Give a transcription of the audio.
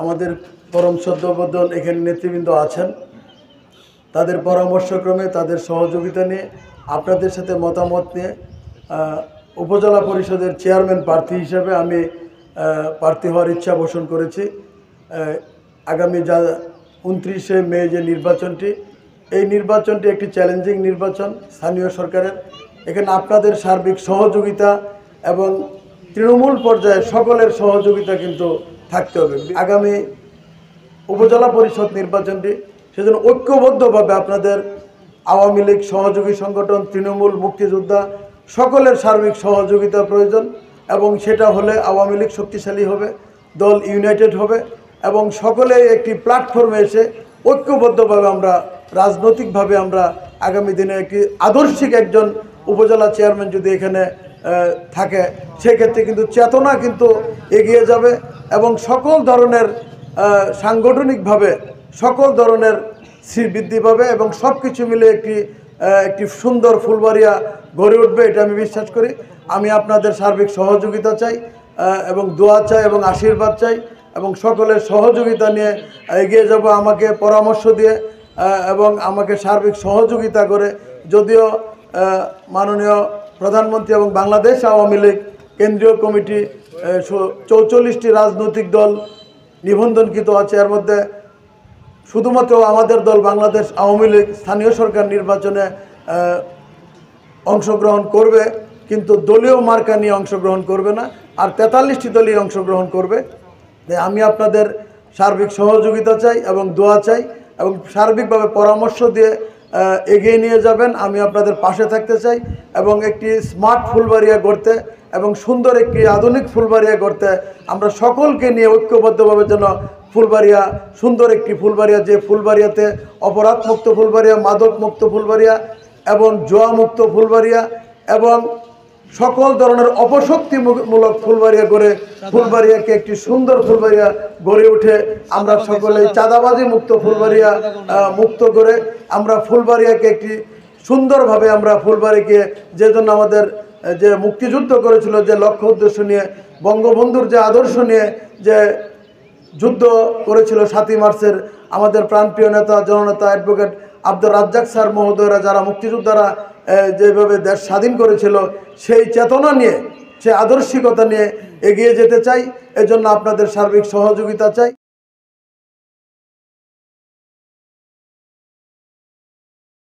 আমাদের পরম শ্রদ্ধাভাজন এখানে নেতৃবৃন্দ আছেন, তাদের পরামর্শক্রমে তাদের সহযোগিতা নিয়ে আপনাদের সাথে মতামত নিয়ে উপজেলা পরিষদের চেয়ারম্যান প্রার্থী হিসেবে আমি প্রার্থী হওয়ার ইচ্ছা পোষণ করেছি। আগামী 29শে মে যে নির্বাচনটি, এই নির্বাচনটি একটি চ্যালেঞ্জিং নির্বাচন স্থানীয় সরকারের। এখানে আপনাদের সার্বিক সহযোগিতা এবং তৃণমূল পর্যায়ে সকলের সহযোগিতা কিন্তু থাকতে হবে। আগামী উপজেলা পরিষদ নির্বাচনটি সেজন্য ঐক্যবদ্ধভাবে আপনাদের আওয়ামী লীগ সহযোগী সংগঠন, তৃণমূল, মুক্তিযোদ্ধা সকলের সার্বিক সহযোগিতা প্রয়োজন এবং সেটা হলে আওয়ামী লীগ শক্তিশালী হবে, দল ইউনাইটেড হবে এবং সকলে একটি প্ল্যাটফর্মে এসে ঐক্যবদ্ধভাবে আমরা রাজনৈতিকভাবে আমরা আগামী দিনে একটি আদর্শিক একজন উপজেলা চেয়ারম্যান যদি এখানে থাকে, সেক্ষেত্রে কিন্তু চেতনা কিন্তু এগিয়ে যাবে এবং সকল ধরনের সাংগঠনিকভাবে সকল ধরনের বৃদ্ধি পাবে এবং সব কিছু মিলে একটি সুন্দর ফুলবাড়িয়া গড়ে উঠবে, এটা আমি বিশ্বাস করি। আমি আপনাদের সার্বিক সহযোগিতা চাই এবং দোয়া চাই এবং আশীর্বাদ চাই এবং সকলের সহযোগিতা নিয়ে এগিয়ে যাব। আমাকে পরামর্শ দিয়ে এবং আমাকে সার্বিক সহযোগিতা করে, যদিও মাননীয় প্রধানমন্ত্রী এবং বাংলাদেশ আওয়ামী লীগ কেন্দ্রীয় কমিটি 44টি রাজনৈতিক দল নিবন্ধনকৃত আছে, এর মধ্যে শুধুমাত্র আমাদের দল বাংলাদেশ আওয়ামী লীগ স্থানীয় সরকার নির্বাচনে অংশগ্রহণ করবে, কিন্তু দলীয় মার্কা নিয়ে অংশগ্রহণ করবে না, আর 43টি দলই অংশগ্রহণ করবে। আমি আপনাদের সার্বিক সহযোগিতা চাই এবং দোয়া চাই এবং সার্বিকভাবে পরামর্শ দিয়ে এগিয়ে নিয়ে যাবেন। আমি আপনাদের পাশে থাকতে চাই এবং একটি স্মার্ট ফুলবাড়িয়া গড়তে এবং সুন্দর একটি আধুনিক ফুলবাড়িয়া গড়তে আমরা সকলকে নিয়ে ঐক্যবদ্ধভাবে যেন ফুলবাড়িয়া সুন্দর একটি ফুলবাড়িয়া, যে ফুলবাড়িয়াতে অপরাধমুক্ত ফুলবাড়িয়া, মাদকমুক্ত ফুলবাড়িয়া এবং জুয়ামুক্ত ফুলবাড়িয়া এবং সকল ধরনের অপশক্তিমূলক ফুলবাড়িয়া গড়ে ফুলবাড়িয়াকে একটি সুন্দর ফুলবাড়িয়া গড়ে উঠে আমরা সকলেই চাঁদাবাজি মুক্ত ফুলবাড়িয়া মুক্ত করে আমরা ফুলবাড়িয়াকে একটি সুন্দরভাবে আমরা ফুলবাড়িকে, যে জন্য আমাদের যে মুক্তিযুদ্ধ করেছিল, যে লক্ষ্য উদ্দেশ্য নিয়ে, বঙ্গবন্ধুর যে আদর্শ নিয়ে যে যুদ্ধ করেছিল 7ই মার্চের আমাদের প্রাণপ্রিয় নেতা জননেতা অ্যাডভোকেট আব্দুর রাজ্জাক স্যার মহোদয়রা, যারা মুক্তিযোদ্ধারা যেভাবে দেশ স্বাধীন করেছিল, সেই চেতনা নিয়ে, সেই আদর্শিকতা নিয়ে এগিয়ে যেতে চাই। এজন্য আপনাদের সার্বিক সহযোগিতা চাই।